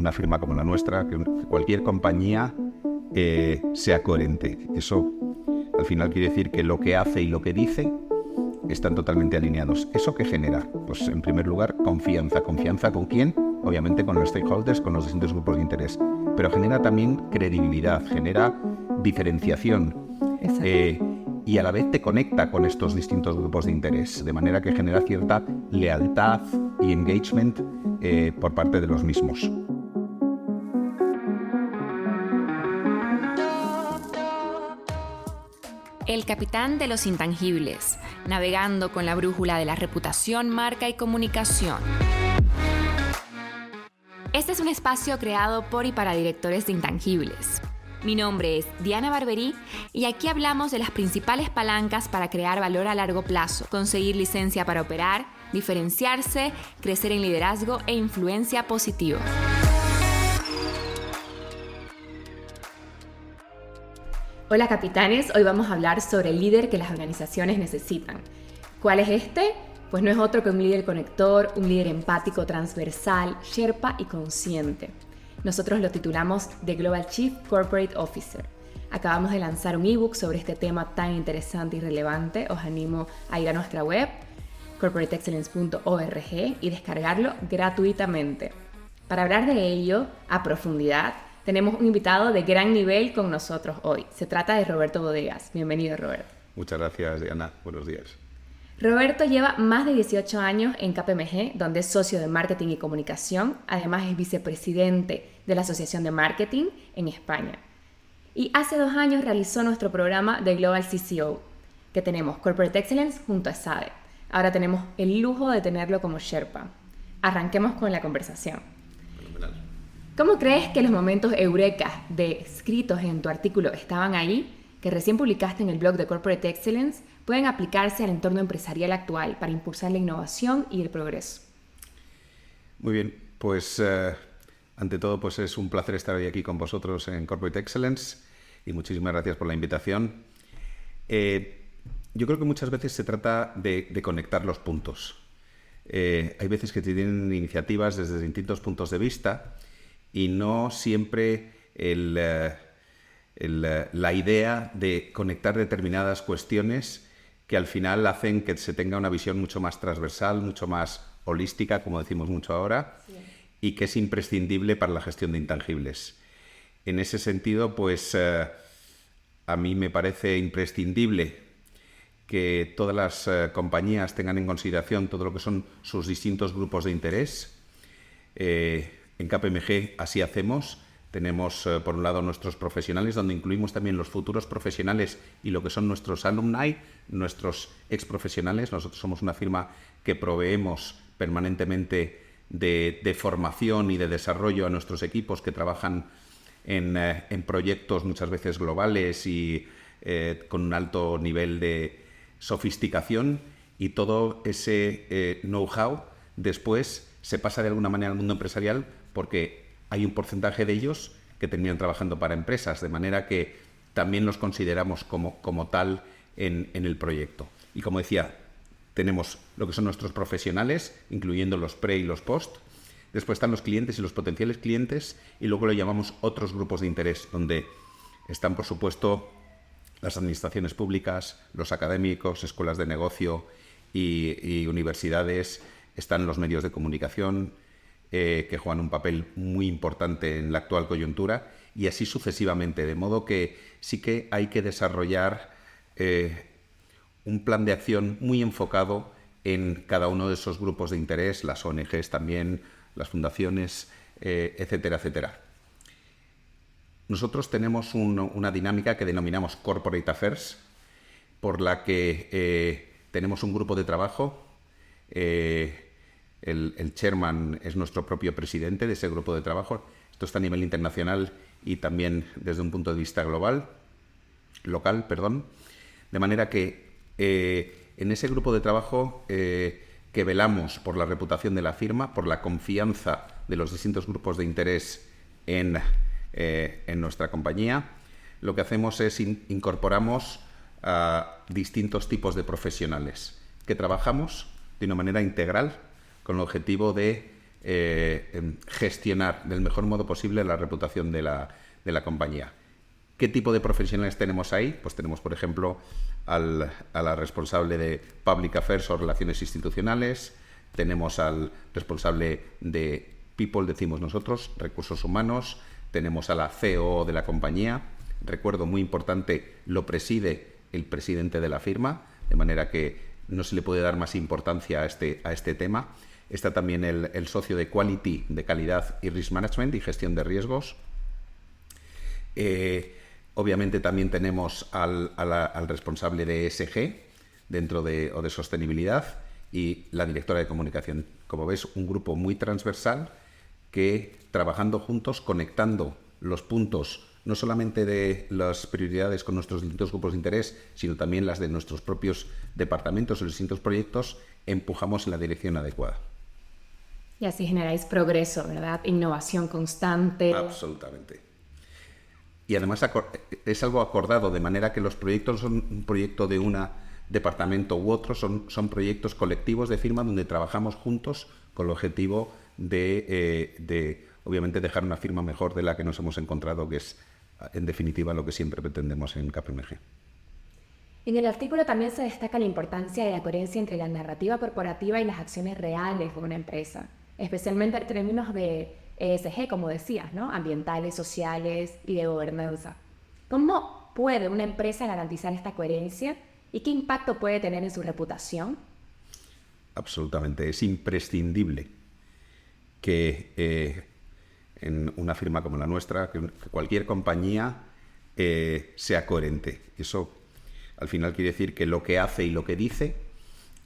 una firma como la nuestra, que cualquier compañía sea coherente. Eso al final quiere decir que lo que hace y lo que dice están totalmente alineados. ¿Eso qué genera? Pues en primer lugar, confianza. ¿Confianza con quién? Obviamente con los stakeholders, con los distintos grupos de interés. Pero genera también credibilidad, genera diferenciación. Y a la vez te conecta con estos distintos grupos de interés, de manera que genera cierta lealtad y engagement por parte de los mismos. El capitán de los intangibles, navegando con la brújula de la reputación, marca y comunicación. Este es un espacio creado por y para directores de intangibles. Mi nombre es Diana Barberí y aquí hablamos de las principales palancas para crear valor a largo plazo, conseguir licencia para operar, diferenciarse, crecer en liderazgo e influencia positiva. Hola capitanes, hoy vamos a hablar sobre el líder que las organizaciones necesitan. ¿Cuál es este? Pues no es otro que un líder conector, un líder empático, transversal, sherpa y consciente. Nosotros lo titulamos The Global Chief Corporate Officer. Acabamos de lanzar un ebook sobre este tema tan interesante y relevante. Os animo a ir a nuestra web, corporateexcellence.org, y descargarlo gratuitamente. Para hablar de ello a profundidad, tenemos un invitado de gran nivel con nosotros hoy. Se trata de Roberto Bodegas. Bienvenido, Roberto. Muchas gracias, Diana. Buenos días. Roberto lleva más de 18 años en KPMG, donde es socio de marketing y comunicación. Además es vicepresidente de la Asociación de Marketing en España. Y hace 2 años realizó nuestro programa de Global CCO, que tenemos Corporate Excellence junto a SADE. Ahora tenemos el lujo de tenerlo como Sherpa. Arranquemos con la conversación. Fenomenal. ¿Cómo crees que los momentos eurekas descritos en tu artículo estaban ahí, que recién publicaste en el blog de Corporate Excellence, pueden aplicarse al entorno empresarial actual para impulsar la innovación y el progreso? Muy bien, pues ante todo pues es un placer estar hoy aquí con vosotros en Corporate Excellence y muchísimas gracias por la invitación. Yo creo que muchas veces se trata de conectar los puntos. Hay veces que tienen iniciativas desde distintos puntos de vista y no siempre la idea de conectar determinadas cuestiones que al final hacen que se tenga una visión mucho más transversal, mucho más holística, como decimos mucho ahora, sí, y que es imprescindible para la gestión de intangibles. En ese sentido, pues a mí me parece imprescindible que todas las compañías tengan en consideración todo lo que son sus distintos grupos de interés. En KPMG así hacemos. Tenemos, por un lado, nuestros profesionales, donde incluimos también los futuros profesionales y lo que son nuestros alumni, nuestros exprofesionales. Nosotros somos una firma que proveemos permanentemente de formación y de desarrollo a nuestros equipos que trabajan en proyectos muchas veces globales y con un alto nivel de sofisticación. Y todo ese know-how después se pasa de alguna manera al mundo empresarial porque hay un porcentaje de ellos que terminan trabajando para empresas, de manera que también los consideramos como tal en el proyecto. Y como decía, tenemos lo que son nuestros profesionales, incluyendo los pre y los post. Después están los clientes y los potenciales clientes, y luego lo llamamos otros grupos de interés, donde están, por supuesto, las administraciones públicas, los académicos, escuelas de negocio y universidades. Están los medios de comunicación, que juegan un papel muy importante en la actual coyuntura, y así sucesivamente, de modo que sí que hay que desarrollar un plan de acción muy enfocado en cada uno de esos grupos de interés, las ONGs también, las fundaciones, etcétera, etcétera. Nosotros tenemos una dinámica que denominamos Corporate Affairs, por la que tenemos un grupo de trabajo. El chairman es nuestro propio presidente de ese grupo de trabajo. Esto está a nivel internacional y también desde un punto de vista local. De manera que en ese grupo de trabajo que velamos por la reputación de la firma, por la confianza de los distintos grupos de interés en nuestra compañía, lo que hacemos es incorporamos a distintos tipos de profesionales que trabajamos de una manera integral con el objetivo de gestionar del mejor modo posible la reputación de la compañía. ¿Qué tipo de profesionales tenemos ahí? Pues tenemos, por ejemplo, a la responsable de Public Affairs o Relaciones Institucionales, tenemos al responsable de People, decimos nosotros, Recursos Humanos, tenemos a la CEO de la compañía. Recuerdo, muy importante, lo preside el presidente de la firma, de manera que no se le puede dar más importancia a este tema. Está también el socio de Quality, de calidad y Risk Management y gestión de riesgos. Obviamente también tenemos al responsable de ESG o de sostenibilidad y la directora de comunicación. Como ves, un grupo muy transversal que, trabajando juntos, conectando los puntos no solamente de las prioridades con nuestros distintos grupos de interés, sino también las de nuestros propios departamentos o distintos proyectos, empujamos en la dirección adecuada. Y así generáis progreso, ¿verdad? Innovación constante. Absolutamente. Y además es algo acordado, de manera que los proyectos son un proyecto de un departamento u otro, son proyectos colectivos de firma donde trabajamos juntos con el objetivo de obviamente dejar una firma mejor de la que nos hemos encontrado, que es en definitiva lo que siempre pretendemos en KPMG. En el artículo también se destaca la importancia de la coherencia entre la narrativa corporativa y las acciones reales de una empresa, especialmente en términos de ESG, como decías, ¿no? Ambientales, sociales y de gobernanza. ¿Cómo puede una empresa garantizar esta coherencia y qué impacto puede tener en su reputación? Absolutamente, es imprescindible que en una firma como la nuestra, que cualquier compañía sea coherente. Eso al final quiere decir que lo que hace y lo que dice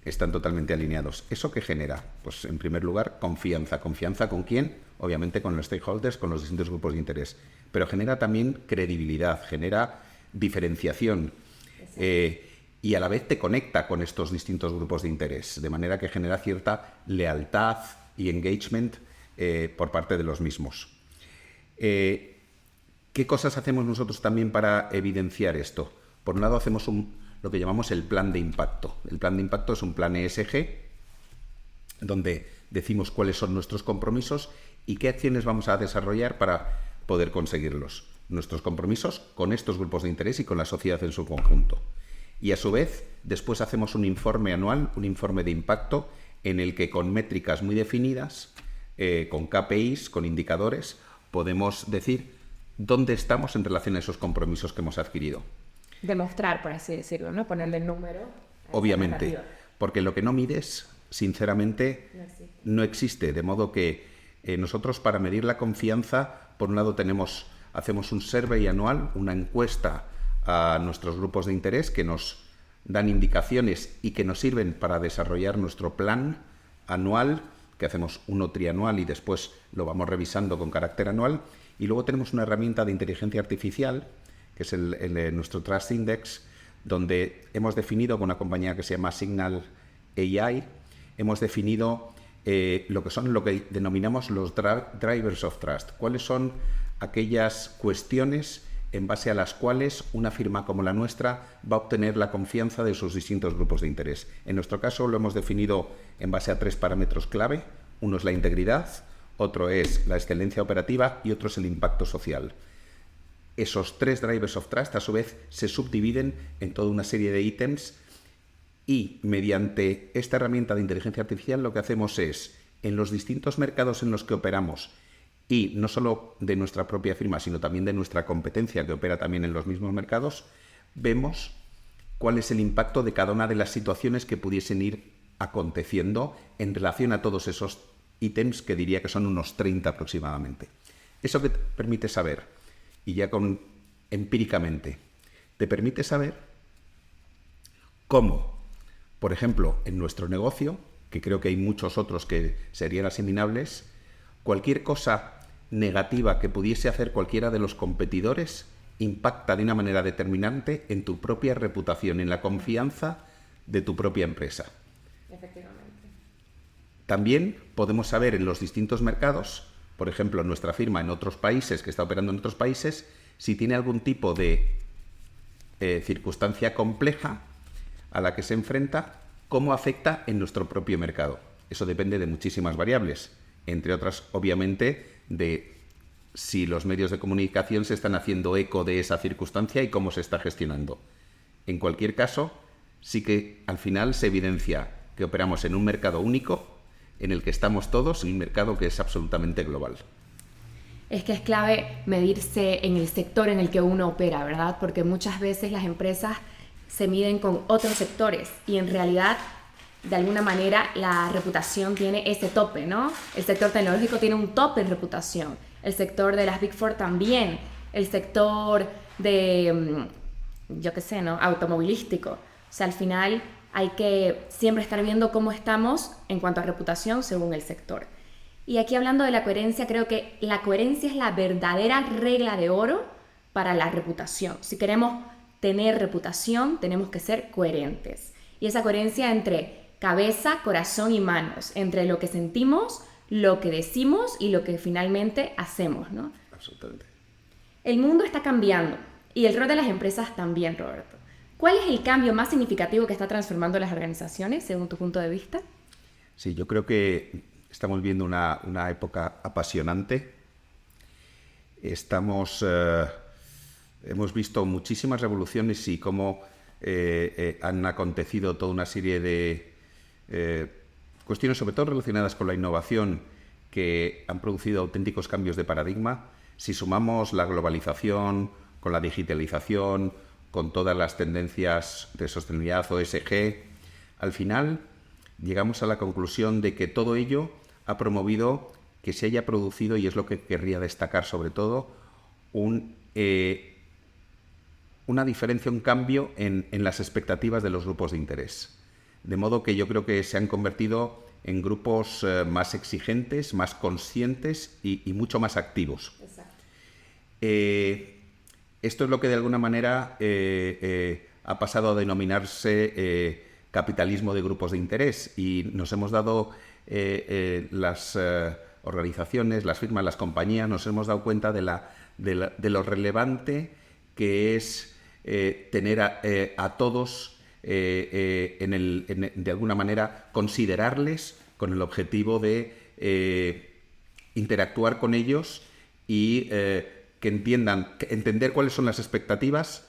están totalmente alineados. ¿Eso qué genera? Pues en primer lugar, confianza. ¿Confianza con quién? Obviamente con los stakeholders, con los distintos grupos de interés. Pero genera también credibilidad, genera diferenciación y a la vez te conecta con estos distintos grupos de interés, de manera que genera cierta lealtad y engagement por parte de los mismos. ¿Qué cosas hacemos nosotros también para evidenciar esto? Por un lado, hacemos lo que llamamos el plan de impacto. El plan de impacto es un plan ESG, donde decimos cuáles son nuestros compromisos y qué acciones vamos a desarrollar para poder conseguirlos. Nuestros compromisos con estos grupos de interés y con la sociedad en su conjunto. Y a su vez, después hacemos un informe anual, un informe de impacto, en el que con métricas muy definidas, con KPIs, con indicadores, podemos decir dónde estamos en relación a esos compromisos que hemos adquirido. Demostrar, por así decirlo, ¿no? Ponerle el número. Obviamente, porque lo que no mides, sinceramente, no existe. De modo que nosotros, para medir la confianza, por un lado hacemos un survey anual, una encuesta a nuestros grupos de interés que nos dan indicaciones y que nos sirven para desarrollar nuestro plan anual, que hacemos uno trianual y después lo vamos revisando con carácter anual. Y luego tenemos una herramienta de inteligencia artificial, que es nuestro Trust Index, donde hemos definido con una compañía que se llama Signal AI, hemos definido lo que denominamos los drivers of trust. ¿Cuáles son aquellas cuestiones en base a las cuales una firma como la nuestra va a obtener la confianza de sus distintos grupos de interés? En nuestro caso lo hemos definido en base a 3 parámetros clave. Uno es la integridad, otro es la excelencia operativa y otro es el impacto social. Esos 3 drivers of trust, a su vez, se subdividen en toda una serie de ítems y, mediante esta herramienta de inteligencia artificial, lo que hacemos es, en los distintos mercados en los que operamos, y no solo de nuestra propia firma, sino también de nuestra competencia, que opera también en los mismos mercados, vemos cuál es el impacto de cada una de las situaciones que pudiesen ir aconteciendo en relación a todos esos ítems, que diría que son unos 30 aproximadamente. Eso que te permite saber, y ya empíricamente, te permite saber cómo, por ejemplo, en nuestro negocio, que creo que hay muchos otros que serían asimilables, cualquier cosa negativa que pudiese hacer cualquiera de los competidores impacta de una manera determinante en tu propia reputación, en la confianza de tu propia empresa. Efectivamente. También podemos saber en los distintos mercados, por ejemplo, nuestra firma en otros países, que está operando en otros países, si tiene algún tipo de circunstancia compleja a la que se enfrenta, cómo afecta en nuestro propio mercado. Eso depende de muchísimas variables, entre otras, obviamente, de si los medios de comunicación se están haciendo eco de esa circunstancia y cómo se está gestionando. En cualquier caso, sí que al final se evidencia que operamos en un mercado único, en el que estamos todos, en un mercado que es absolutamente global. Es que es clave medirse en el sector en el que uno opera, ¿verdad? Porque muchas veces las empresas se miden con otros sectores y en realidad, de alguna manera, la reputación tiene ese tope, ¿no? El sector tecnológico tiene un tope en reputación. El sector de las Big Four también. El sector de, yo qué sé, ¿no? Automovilístico. O sea, al final hay que siempre estar viendo cómo estamos en cuanto a reputación según el sector. Y aquí hablando de la coherencia, creo que la coherencia es la verdadera regla de oro para la reputación. Si queremos tener reputación, tenemos que ser coherentes. Y esa coherencia entre cabeza, corazón y manos, entre lo que sentimos, lo que decimos y lo que finalmente hacemos, ¿no? Absolutamente. El mundo está cambiando y el rol de las empresas también, Roberto. ¿Cuál es el cambio más significativo que está transformando las organizaciones, según tu punto de vista? Sí, yo creo que estamos viendo una época apasionante. Hemos visto muchísimas revoluciones y cómo han acontecido toda una serie de cuestiones, sobre todo relacionadas con la innovación, que han producido auténticos cambios de paradigma. Si sumamos la globalización con la digitalización, con todas las tendencias de sostenibilidad o ESG, al final llegamos a la conclusión de que todo ello ha promovido que se haya producido, y es lo que querría destacar sobre todo, una diferencia, un cambio en las expectativas de los grupos de interés. De modo que yo creo que se han convertido en grupos más exigentes, más conscientes y mucho más activos. Exacto. Esto es lo que de alguna manera ha pasado a denominarse capitalismo de grupos de interés, y nos hemos dado las organizaciones, las firmas, las compañías, nos hemos dado cuenta de lo relevante que es tener a todos de alguna manera considerarles con el objetivo de interactuar con ellos y que entender cuáles son las expectativas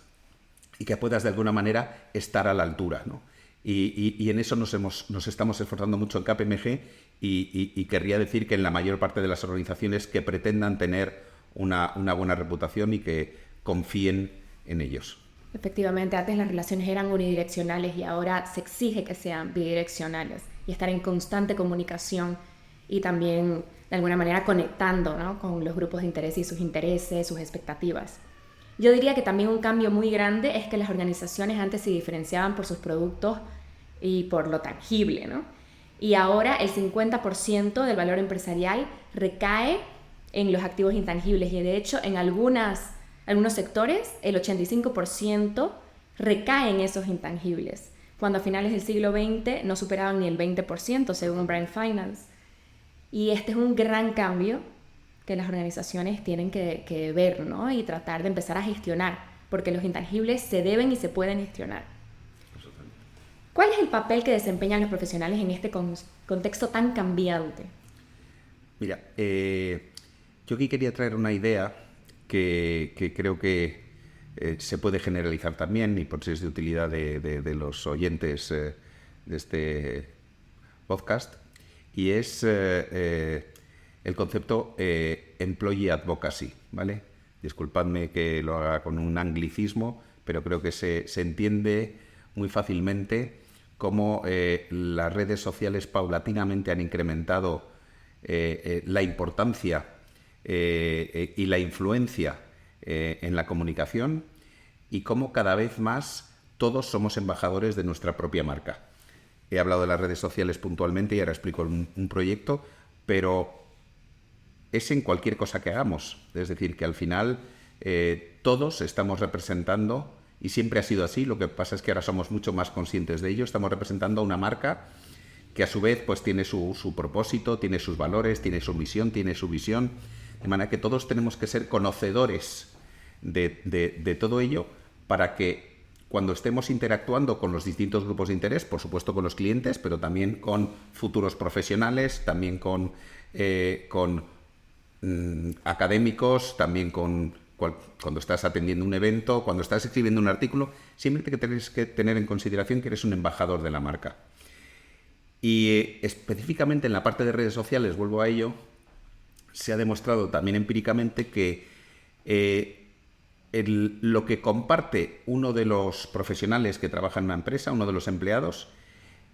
y que puedas de alguna manera estar a la altura, ¿no? Y en eso nos estamos esforzando mucho en KPMG y querría decir que en la mayor parte de las organizaciones que pretendan tener una buena reputación y que confíen en ellos. Efectivamente, antes las relaciones eran unidireccionales y ahora se exige que sean bidireccionales y estar en constante comunicación y también de alguna manera conectando, ¿no?, con los grupos de interés y sus intereses, sus expectativas. Yo diría que también un cambio muy grande es que las organizaciones antes se diferenciaban por sus productos y por lo tangible, ¿no? Y ahora el 50% del valor empresarial recae en los activos intangibles y de hecho en algunos sectores el 85% recae en esos intangibles, cuando a finales del siglo XX no superaban ni el 20% según Brand Finance. Y este es un gran cambio que las organizaciones tienen que ver, ¿no?, y tratar de empezar a gestionar, porque los intangibles se deben y se pueden gestionar. ¿Cuál es el papel que desempeñan los profesionales en este contexto tan cambiante? Mira, yo aquí quería traer una idea que creo que se puede generalizar también, y por si es de utilidad de los oyentes de este podcast, y es el concepto employee advocacy, ¿vale? Disculpadme que lo haga con un anglicismo, pero creo que se entiende muy fácilmente cómo las redes sociales paulatinamente han incrementado la importancia y la influencia en la comunicación, y cómo cada vez más todos somos embajadores de nuestra propia marca. He hablado de las redes sociales puntualmente y ahora explico un proyecto, pero es en cualquier cosa que hagamos. Es decir, que al final todos estamos representando, y siempre ha sido así, lo que pasa es que ahora somos mucho más conscientes de ello, estamos representando a una marca que a su vez pues tiene su propósito, tiene sus valores, tiene su misión, tiene su visión, de manera que todos tenemos que ser conocedores de todo ello para que cuando estemos interactuando con los distintos grupos de interés, por supuesto con los clientes, pero también con futuros profesionales, también con académicos, también cuando estás atendiendo un evento, cuando estás escribiendo un artículo, siempre tienes que tener en consideración que eres un embajador de la marca. Y específicamente en la parte de redes sociales, vuelvo a ello, se ha demostrado también empíricamente que lo que comparte uno de los profesionales que trabaja en una empresa, uno de los empleados,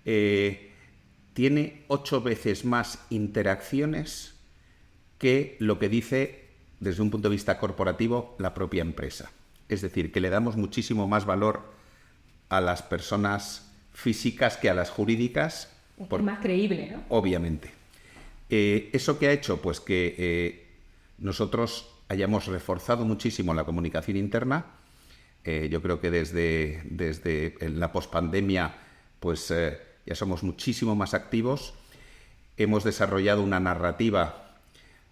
tiene 8 veces más interacciones que lo que dice desde un punto de vista corporativo la propia empresa. Es decir, que le damos muchísimo más valor a las personas físicas que a las jurídicas. Es más creíble, ¿no? Obviamente. ¿Eso qué ha hecho? Pues que nosotros hayamos reforzado muchísimo la comunicación interna. Yo creo que desde la pospandemia pues ya somos muchísimo más activos. Hemos desarrollado una narrativa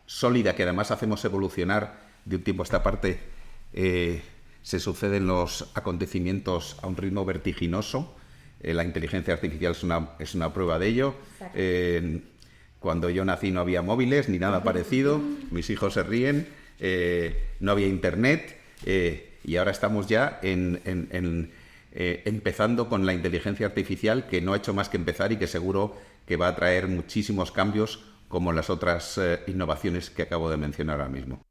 sólida que además hacemos evolucionar de un tiempo a esta parte. Se suceden los acontecimientos a un ritmo vertiginoso. La inteligencia artificial es una prueba de ello. Cuando yo nací no había móviles ni nada parecido. Mis hijos se ríen. No había internet. Y ahora estamos ya empezando con la inteligencia artificial, que no ha hecho más que empezar y que seguro que va a traer muchísimos cambios como las otras innovaciones que acabo de mencionar ahora mismo.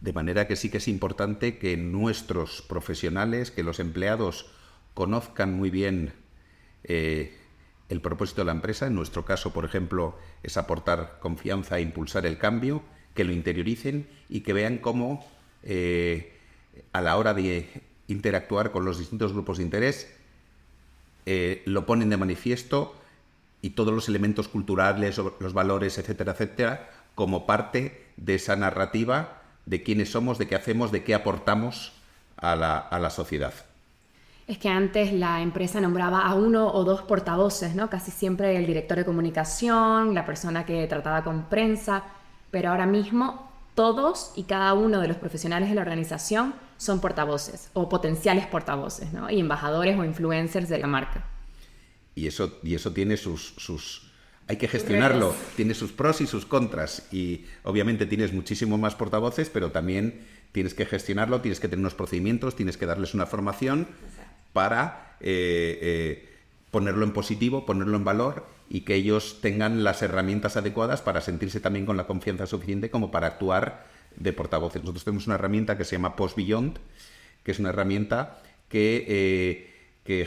De manera que sí que es importante que nuestros profesionales, que los empleados conozcan muy bien el propósito de la empresa. En nuestro caso, por ejemplo, es aportar confianza e impulsar el cambio, que lo interioricen y que vean cómo a la hora de interactuar con los distintos grupos de interés lo ponen de manifiesto, y todos los elementos culturales, los valores, etcétera, etcétera, como parte de esa narrativa de quiénes somos, de qué hacemos, de qué aportamos a la sociedad. Es que antes la empresa nombraba a 1 o 2 portavoces, ¿no? Casi siempre el director de comunicación, la persona que trataba con prensa, pero ahora mismo todos y cada uno de los profesionales de la organización son portavoces o potenciales portavoces, ¿no? Y embajadores o influencers de la marca. Y eso tiene sus hay que gestionarlo, tiene sus pros y sus contras, y obviamente tienes muchísimos más portavoces, pero también tienes que gestionarlo, tienes que tener unos procedimientos, tienes que darles una formación para ponerlo en positivo, ponerlo en valor, y que ellos tengan las herramientas adecuadas para sentirse también con la confianza suficiente como para actuar de portavoces. Nosotros tenemos una herramienta que se llama Post Beyond, que es una herramienta que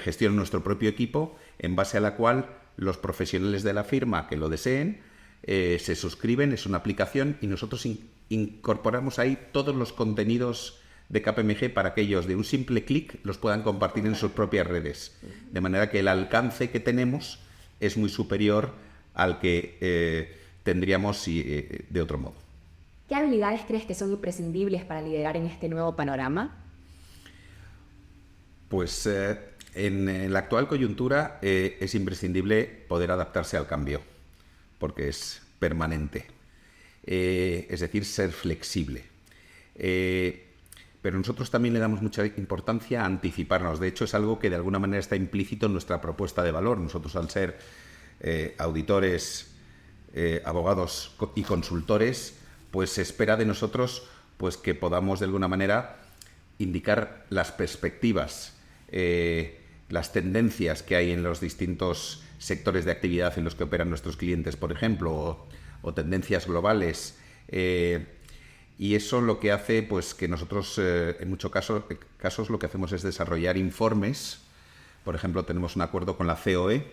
gestiona nuestro propio equipo, en base a la cual los profesionales de la firma que lo deseen se suscriben. Es una aplicación y nosotros incorporamos ahí todos los contenidos de KPMG para que ellos de un simple clic los puedan compartir en sus propias redes. De manera que el alcance que tenemos es muy superior al que tendríamos de otro modo. ¿Qué habilidades crees que son imprescindibles para liderar en este nuevo panorama? Pues en la actual coyuntura es imprescindible poder adaptarse al cambio, porque es permanente. Es decir, ser flexible. Pero nosotros también le damos mucha importancia a anticiparnos. De hecho, es algo que de alguna manera está implícito en nuestra propuesta de valor. Nosotros, al ser auditores, abogados y consultores, pues se espera de nosotros pues que podamos de alguna manera indicar las perspectivas, las tendencias que hay en los distintos sectores de actividad en los que operan nuestros clientes, por ejemplo, o tendencias globales. Y eso lo que hace pues que nosotros en muchos casos lo que hacemos es desarrollar informes. Por ejemplo, tenemos un acuerdo con la COE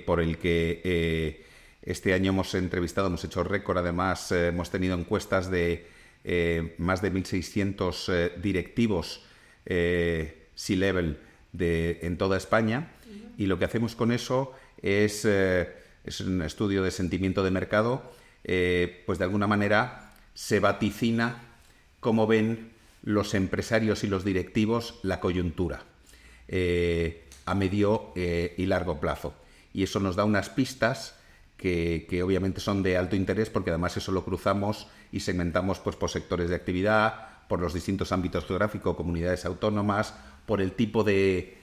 por el que este año hemos hecho récord. Además, hemos tenido encuestas de más de 1.600 directivos C-level en toda España, y lo que hacemos con eso es un estudio de sentimiento de mercado. Pues de alguna manera se vaticina cómo ven los empresarios y los directivos la coyuntura a medio y largo plazo, y eso nos da unas pistas que obviamente son de alto interés, porque además eso lo cruzamos y segmentamos pues por sectores de actividad, por los distintos ámbitos geográficos, comunidades autónomas, por el tipo de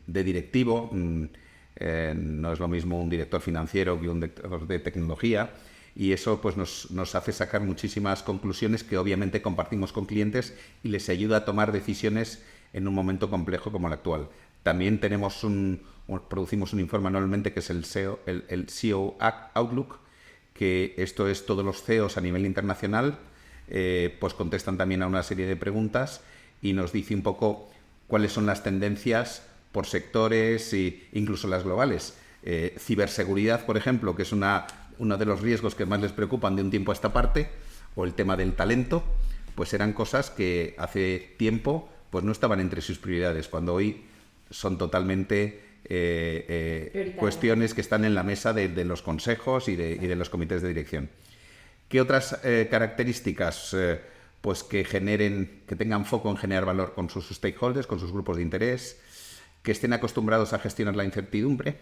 directivo. No es lo mismo un director financiero que un director de tecnología, y eso pues nos hace sacar muchísimas conclusiones que obviamente compartimos con clientes y les ayuda a tomar decisiones en un momento complejo como el actual. También producimos un informe anualmente que es el CEO Outlook, que esto es todos los CEOs a nivel internacional, pues contestan también a una serie de preguntas y nos dice un poco cuáles son las tendencias por sectores e incluso las globales. Ciberseguridad, por ejemplo, que es uno de los riesgos que más les preocupan de un tiempo a esta parte, o el tema del talento, pues eran cosas que hace tiempo pues no estaban entre sus prioridades, cuando hoy son totalmente cuestiones que están en la mesa de los consejos y de los comités de dirección. ¿Qué otras características? Pues que tengan foco en generar valor con sus stakeholders, con sus grupos de interés, que estén acostumbrados a gestionar la incertidumbre,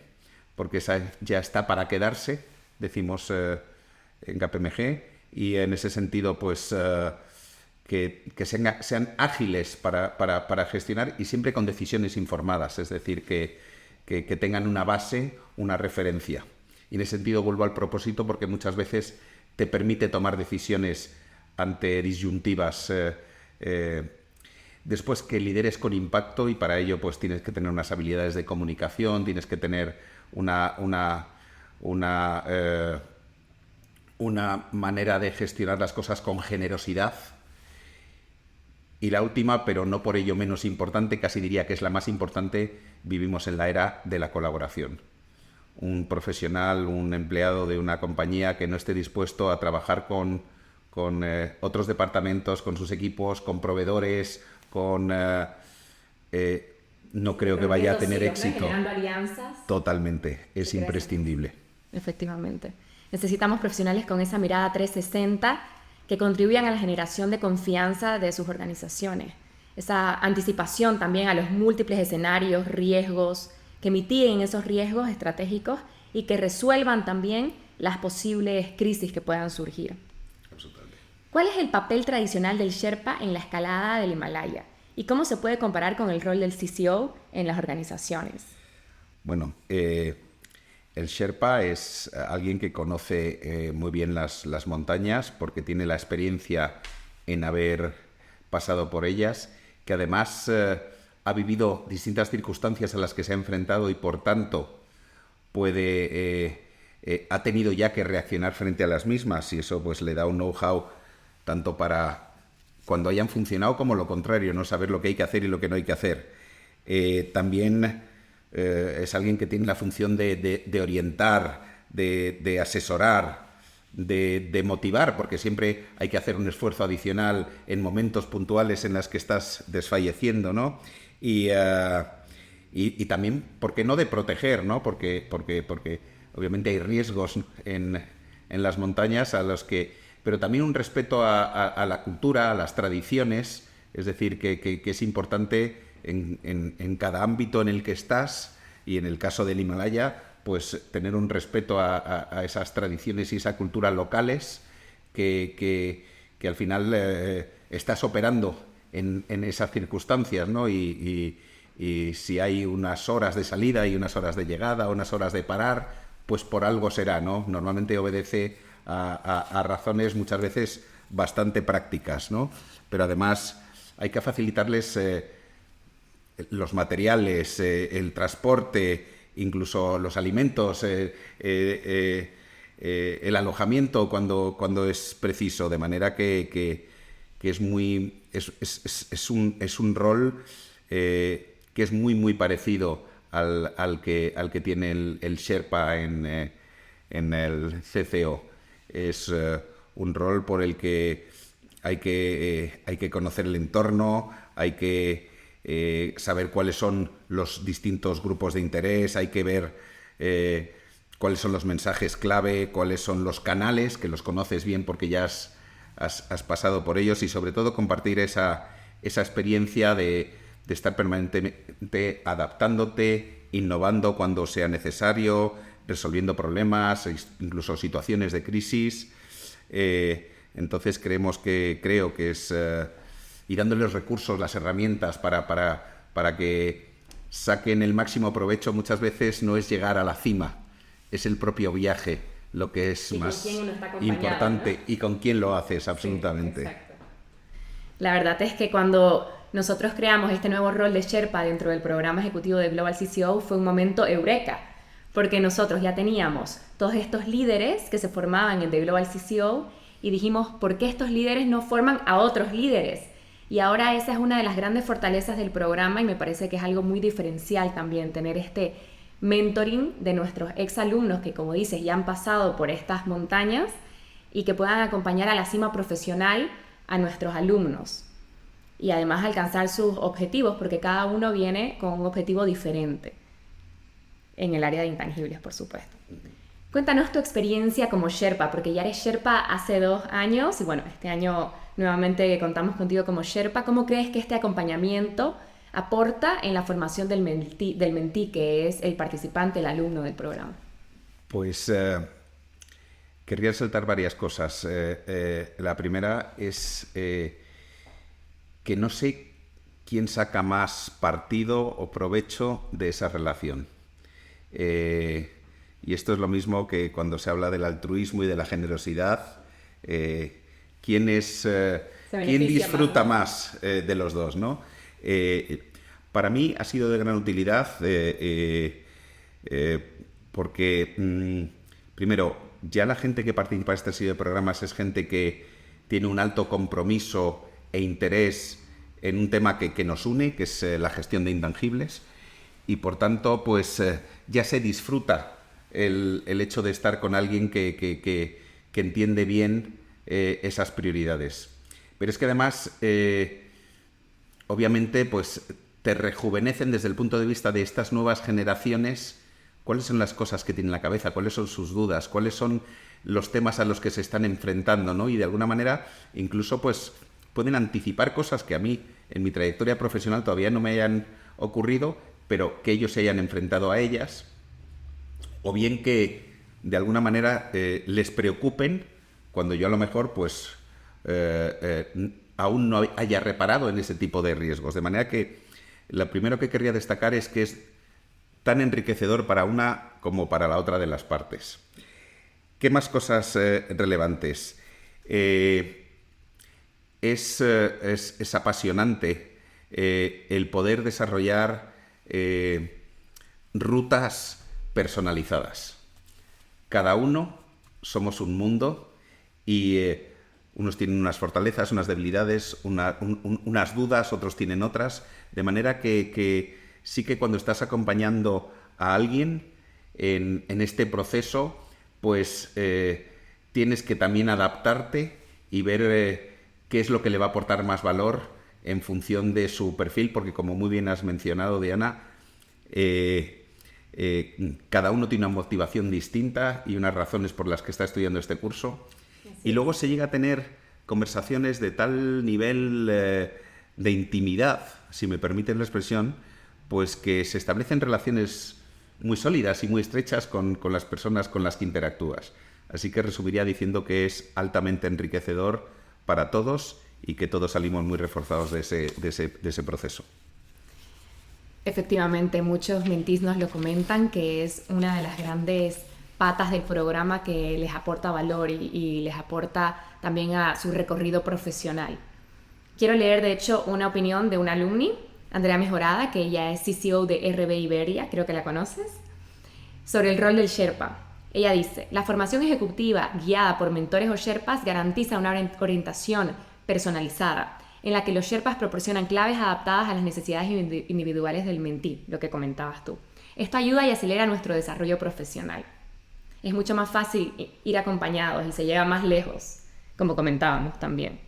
porque esa ya está para quedarse, decimos en KPMG, y en ese sentido pues que sean ágiles para gestionar y siempre con decisiones informadas, es decir, que tengan una base, una referencia. Y en ese sentido vuelvo al propósito, porque muchas veces te permite tomar decisiones ante disyuntivas. Después, que lideres con impacto, y para ello pues tienes que tener unas habilidades de comunicación, tienes que tener una manera de gestionar las cosas con generosidad. Y la última, pero no por ello menos importante, casi diría que es la más importante, vivimos en la era de la colaboración. Un profesional, un empleado de una compañía que no esté dispuesto a trabajar con otros departamentos, con sus equipos, con proveedores, no creo que vaya a tener éxito. Generando alianzas. Totalmente, es imprescindible. Efectivamente. Necesitamos profesionales con esa mirada 360 que contribuyan a la generación de confianza de sus organizaciones. Esa anticipación también a los múltiples escenarios, riesgos, que mitiguen esos riesgos estratégicos y que resuelvan también las posibles crisis que puedan surgir. Absolutamente. ¿Cuál es el papel tradicional del Sherpa en la escalada del Himalaya? ¿Y cómo se puede comparar con el rol del CCO en las organizaciones? Bueno, el Sherpa es alguien que conoce muy bien las montañas, porque tiene la experiencia en haber pasado por ellas, que además ha vivido distintas circunstancias a las que se ha enfrentado y por tanto ha tenido ya que reaccionar frente a las mismas, y eso pues le da un know-how tanto para cuando hayan funcionado como lo contrario, no saber lo que hay que hacer y lo que no hay que hacer. También es alguien que tiene la función de orientar, de asesorar, de motivar, porque siempre hay que hacer un esfuerzo adicional en momentos puntuales en los que estás desfalleciendo, ¿no? Y también, ¿por qué no?, de proteger, ¿no? Porque obviamente hay riesgos en las montañas pero también un respeto a la cultura, a las tradiciones, es decir, que es importante en cada ámbito en el que estás, y en el caso del Himalaya, pues tener un respeto a esas tradiciones y esa cultura locales que al final estás operando en esas circunstancias, ¿no? Y si hay unas horas de salida y unas horas de llegada, unas horas de parar, pues por algo será, ¿no? Normalmente obedece a razones muchas veces bastante prácticas, ¿no? Pero además hay que facilitarles los materiales, el transporte, incluso los alimentos, el alojamiento cuando es preciso, de manera que es un rol que es muy parecido al que tiene el Sherpa en el CCO. Es un rol por el que hay que conocer el entorno, hay que saber cuáles son los distintos grupos de interés, hay que ver cuáles son los mensajes clave, cuáles son los canales, que los conoces bien porque ya has pasado por ellos, y sobre todo compartir esa experiencia de estar permanentemente adaptándote, innovando cuando sea necesario, resolviendo problemas, incluso situaciones de crisis. Entonces creo que es y dándoles recursos, las herramientas para que saquen el máximo provecho. Muchas veces no es llegar a la cima, es el propio viaje lo que es más importante, ¿no? Y con quién lo haces, absolutamente. Sí, exacto. La verdad es que cuando nosotros creamos este nuevo rol de Sherpa dentro del programa ejecutivo de Global CCO fue un momento eureka, porque nosotros ya teníamos todos estos líderes que se formaban en The Global CCO y dijimos, ¿por qué estos líderes no forman a otros líderes? Y ahora esa es una de las grandes fortalezas del programa y me parece que es algo muy diferencial también tener este mentoring de nuestros exalumnos que, como dices, ya han pasado por estas montañas y que puedan acompañar a la cima profesional a nuestros alumnos y además alcanzar sus objetivos, porque cada uno viene con un objetivo diferente en el área de intangibles, por supuesto. Cuéntanos tu experiencia como Sherpa, porque ya eres Sherpa hace 2 años y bueno, este año nuevamente contamos contigo como Sherpa. ¿Cómo crees que este acompañamiento aporta en la formación del mentí, que es el participante, el alumno del programa? Pues querría resaltar varias cosas. La primera es que no sé quién saca más partido o provecho de esa relación. Y esto es lo mismo que cuando se habla del altruismo y de la generosidad. ¿Quién disfruta más de los dos, ¿no? Para mí ha sido de gran utilidad porque, primero, ya la gente que participa en este serie de programas es gente que tiene un alto compromiso e interés en un tema que nos une, que es la gestión de intangibles, y por tanto, pues ya se disfruta el hecho de estar con alguien que entiende bien esas prioridades. Pero es que además, obviamente, pues te rejuvenecen desde el punto de vista de estas nuevas generaciones. ¿Cuáles son las cosas que tienen en la cabeza? ¿Cuáles son sus dudas? ¿Cuáles son los temas a los que se están enfrentando, ¿no? Y de alguna manera, incluso, pues pueden anticipar cosas que a mí, en mi trayectoria profesional, todavía no me hayan ocurrido, pero que ellos se hayan enfrentado a ellas, o bien que de alguna manera les preocupen cuando yo a lo mejor pues aún no haya reparado en ese tipo de riesgos. De manera que lo primero que querría destacar es que es tan enriquecedor para una como para la otra de las partes. ¿Qué más cosas relevantes? Es apasionante el poder desarrollar rutas personalizadas. Cada uno somos un mundo y unos tienen unas fortalezas, unas debilidades, unas dudas, otros tienen otras, de manera que sí que cuando estás acompañando a alguien en este proceso, pues tienes que también adaptarte y ver qué es lo que le va a aportar más valor en función de su perfil, porque como muy bien has mencionado, Diana, cada uno tiene una motivación distinta y unas razones por las que está estudiando este curso. Y luego se llega a tener conversaciones de tal nivel de intimidad, si me permiten la expresión, pues que se establecen relaciones muy sólidas y muy estrechas con las personas con las que interactúas. Así que resumiría diciendo que es altamente enriquecedor para todos y que todos salimos muy reforzados de ese proceso. Efectivamente, muchos mentís nos lo comentan, que es una de las grandes patas del programa que les aporta valor y les aporta también a su recorrido profesional. Quiero leer, de hecho, una opinión de una alumni, Andrea Mejorada, que ella es CCO de RB Iberia, creo que la conoces, sobre el rol del Sherpa. Ella dice: la formación ejecutiva guiada por mentores o Sherpas garantiza una orientación personalizada, en la que los Sherpas proporcionan claves adaptadas a las necesidades individuales del mentí, lo que comentabas tú. Esto ayuda y acelera nuestro desarrollo profesional. Es mucho más fácil ir acompañados y se llega más lejos, como comentábamos también.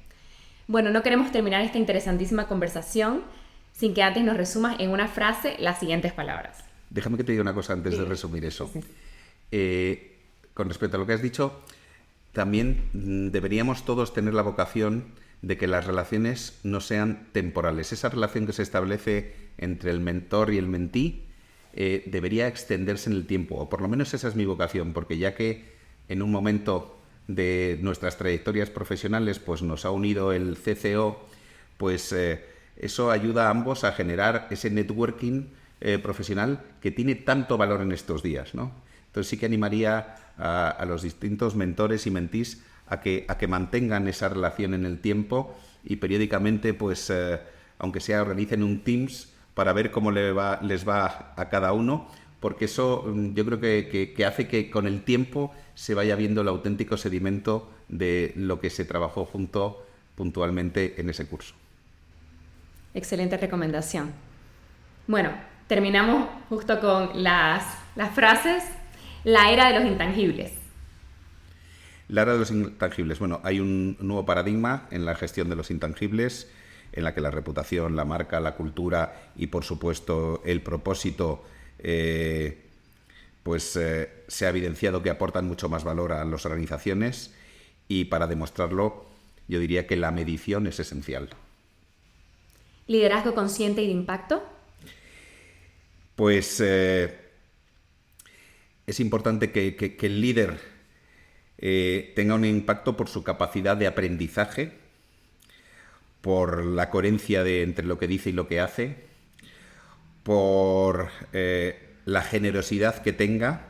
Bueno, no queremos terminar esta interesantísima conversación sin que antes nos resumas en una frase las siguientes palabras. Déjame que te diga una cosa antes de resumir eso. Con respecto a lo que has dicho, también deberíamos todos tener la vocación de que las relaciones no sean temporales. Esa relación que se establece entre el mentor y el mentí debería extenderse en el tiempo, o por lo menos esa es mi vocación, porque ya que en un momento de nuestras trayectorias profesionales pues nos ha unido el CCO, pues eso ayuda a ambos a generar ese networking profesional que tiene tanto valor en estos días, ¿no? Entonces sí que animaría a los distintos mentores y mentís a que mantengan esa relación en el tiempo y periódicamente, pues, aunque sea, organicen un Teams para ver cómo les va a cada uno, porque eso yo creo que hace que con el tiempo se vaya viendo el auténtico sedimento de lo que se trabajó junto puntualmente en ese curso. Excelente recomendación. Bueno, terminamos justo con las frases. La era de los intangibles. La era de los intangibles. Bueno, hay un nuevo paradigma en la gestión de los intangibles, en la que la reputación, la marca, la cultura y, por supuesto, el propósito, se ha evidenciado que aportan mucho más valor a las organizaciones, y para demostrarlo, yo diría que la medición es esencial. ¿Liderazgo consciente y de impacto? Pues es importante que el líder tenga un impacto por su capacidad de aprendizaje, por la coherencia entre lo que dice y lo que hace, por la generosidad que tenga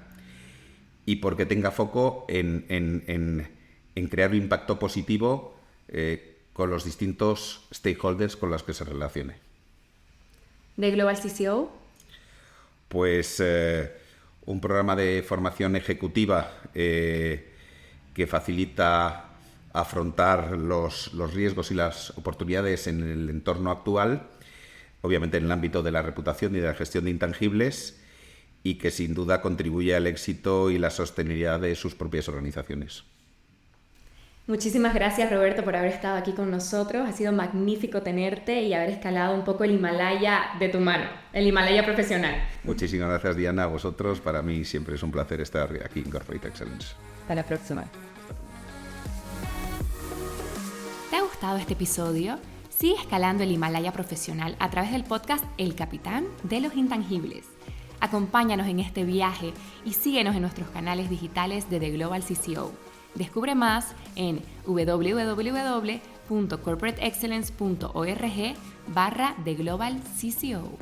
y porque tenga foco en crear un impacto positivo con los distintos stakeholders con los que se relacione. ¿De Global CCO? Pues un programa de formación ejecutiva que facilita afrontar los riesgos y las oportunidades en el entorno actual, obviamente en el ámbito de la reputación y de la gestión de intangibles, y que sin duda contribuye al éxito y la sostenibilidad de sus propias organizaciones. Muchísimas gracias, Roberto, por haber estado aquí con nosotros. Ha sido magnífico tenerte y haber escalado un poco el Himalaya de tu mano, el Himalaya profesional. Muchísimas gracias, Diana, a vosotros. Para mí siempre es un placer estar aquí en Corporate Excellence. Hasta la próxima. ¿Te ha gustado este episodio? Sigue escalando el Himalaya profesional a través del podcast El Capitán de los Intangibles. Acompáñanos en este viaje y síguenos en nuestros canales digitales de The Global CCO. Descubre más en www.corporateexcellence.org/The Global CCO.